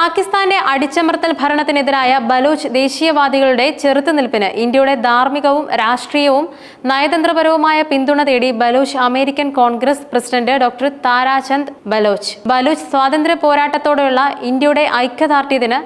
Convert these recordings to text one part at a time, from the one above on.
പാകിസ്ഥാന്റെ അടിച്ചമർത്തൽ ഭരണത്തിനെതിരായ ബലൂച്ച് ദേശീയവാദികളുടെ ചെറുത്തുനിൽപ്പിന് ഇന്ത്യയുടെ ധാർമ്മികവും രാഷ്ട്രീയവും നയതന്ത്രപരവുമായ പിന്തുണ തേടി Baloch American Congress president doctor Tarachand Baloch സ്വാതന്ത്ര്യ പോരാട്ടത്തോടെയുള്ള ഇന്ത്യയുടെ ഐക്യദാർഢ്യത്തിന്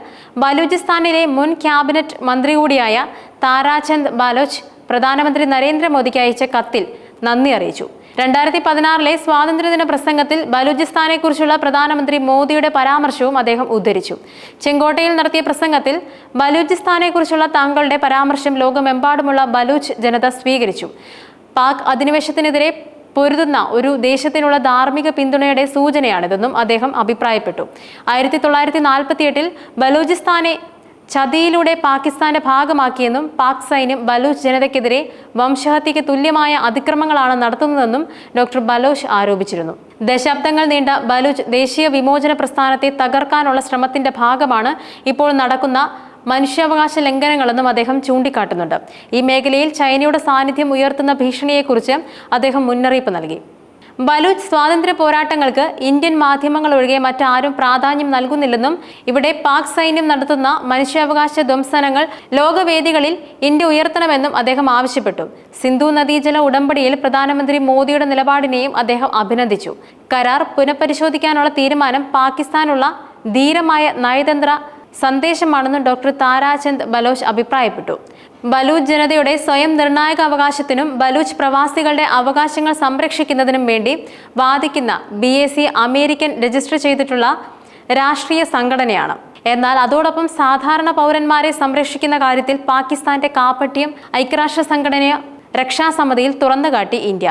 ബലൂചിസ്ഥാനിലെ മുൻ ക്യാബിനറ്റ് മന്ത്രി കൂടിയായ താരാചന്ദ് ബലോച്ച് പ്രധാനമന്ത്രി നരേന്ദ്രമോദിക്ക് അയച്ച കത്തിൽ നന്ദി അറിയിച്ചു. 2016 സ്വാതന്ത്ര്യദിന പ്രസംഗത്തിൽ ബലൂചിസ്ഥാനെക്കുറിച്ചുള്ള പ്രധാനമന്ത്രി മോദിയുടെ പരാമർശവും അദ്ദേഹം ഉദ്ധരിച്ചു. ചെങ്കോട്ടയിൽ നടത്തിയ പ്രസംഗത്തിൽ ബലൂചിസ്ഥാനെക്കുറിച്ചുള്ള താങ്കളുടെ പരാമർശം ലോകമെമ്പാടുമുള്ള ബലൂച്ച് ജനത സ്വീകരിച്ചു. പാക് അധിനിവേശത്തിനെതിരെ പൊരുതുന്ന ഒരു ദേശത്തിനുള്ള ധാർമ്മിക പിന്തുണയുടെ സൂചനയാണിതെന്നും അദ്ദേഹം അഭിപ്രായപ്പെട്ടു. 1948 ബലൂചിസ്ഥാനെ ചതിയിലൂടെ പാകിസ്ഥാന്റെ ഭാഗമാക്കിയെന്നും പാക് സൈന്യം ബലൂച്ച് ജനതയ്ക്കെതിരെ വംശഹത്യയ്ക്ക് തുല്യമായ അതിക്രമങ്ങളാണ് നടത്തുന്നതെന്നും ഡോക്ടർ ബലോച്ച് ആരോപിച്ചിരുന്നു. ദശാബ്ദങ്ങൾ നീണ്ട ബലൂച്ച് ദേശീയ വിമോചന പ്രസ്ഥാനത്തെ തകർക്കാനുള്ള ശ്രമത്തിന്റെ ഭാഗമാണ് ഇപ്പോൾ നടക്കുന്ന മനുഷ്യാവകാശ ലംഘനങ്ങളെന്നും അദ്ദേഹം ചൂണ്ടിക്കാട്ടുന്നുണ്ട്. ഈ മേഖലയിൽ ചൈനയുടെ സാന്നിധ്യം ഉയർത്തുന്ന ഭീഷണിയെക്കുറിച്ച് അദ്ദേഹം മുന്നറിയിപ്പ് നൽകി. ബലൂച്ച് സ്വാതന്ത്ര്യ പോരാട്ടങ്ങൾക്ക് ഇന്ത്യൻ മാധ്യമങ്ങൾ ഒഴികെ മറ്റാരും പ്രാധാന്യം നൽകുന്നില്ലെന്നും ഇവിടെ പാക് സൈന്യം നടത്തുന്ന മനുഷ്യാവകാശ ധ്വംസനങ്ങൾ ലോകവേദികളിൽ ഇന്ത്യ ഉയർത്തണമെന്നും അദ്ദേഹം ആവശ്യപ്പെട്ടു. സിന്ധു നദീജല ഉടമ്പടിയിൽ പ്രധാനമന്ത്രി മോദിയുടെ നിലപാടിനെയും അദ്ദേഹം അഭിനന്ദിച്ചു. കരാർ പുനഃപരിശോധിക്കാനുള്ള തീരുമാനം പാകിസ്ഥാനുള്ള ധീരമായ നയതന്ത്ര സന്ദേശമാണെന്നും ഡോക്ടർ താരാചന്ദ് ബലോച്ച് അഭിപ്രായപ്പെട്ടു. ബലൂച്ച് ജനതയുടെ സ്വയം നിർണായക അവകാശത്തിനും ബലൂച്ച് പ്രവാസികളുടെ അവകാശങ്ങൾ സംരക്ഷിക്കുന്നതിനും വേണ്ടി വാദിക്കുന്ന BAC അമേരിക്കൻ രജിസ്റ്റർ ചെയ്തിട്ടുള്ള രാഷ്ട്രീയ സംഘടനയാണ്. എന്നാൽ അതോടൊപ്പം സാധാരണ പൗരന്മാരെ സംരക്ഷിക്കുന്ന കാര്യത്തിൽ പാകിസ്ഥാന്റെ കാപട്യം ഐക്യരാഷ്ട്ര സംഘടന രക്ഷാസമിതിയിൽ തുറന്നുകാട്ടി ഇന്ത്യ.